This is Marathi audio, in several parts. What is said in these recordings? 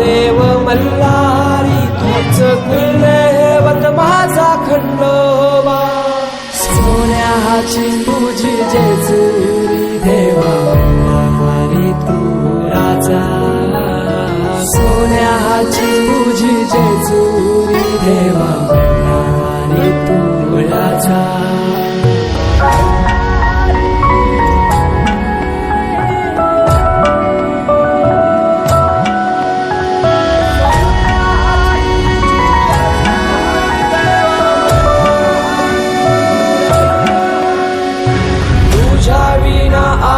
देव मल्हारी तूच कुलदैवत माझा खंडोबा सोन्याची तुझी जेजुरी देवा मल्हारी तू राजा सोन्याची तुझी जेजुरी देवा मल्हारी तू राजा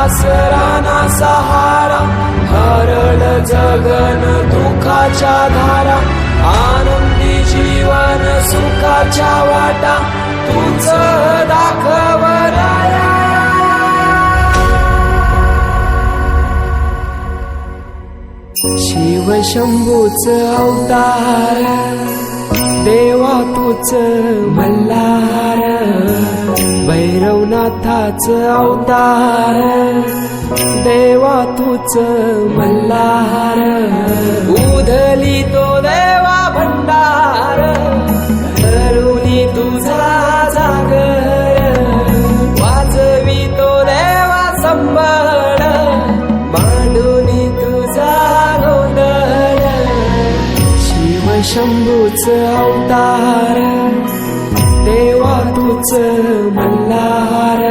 आसरा ना सहारा हरळ जगन दुःखाच्या धारा आनंदी जीवन सुखाच्या वाटा तूच दाखव राया शिव शंभूच अवतार देवा तूच मल्हार भैरवनाथाच अवतार देवा तूच मल्हार उधली तो देवा भंडार धरुनी तुझा जागर वाजवी तो देवा संबळ मांडुनी तुझा गोंधळ शिव शंभूच अवतार देवा तूच मल्हार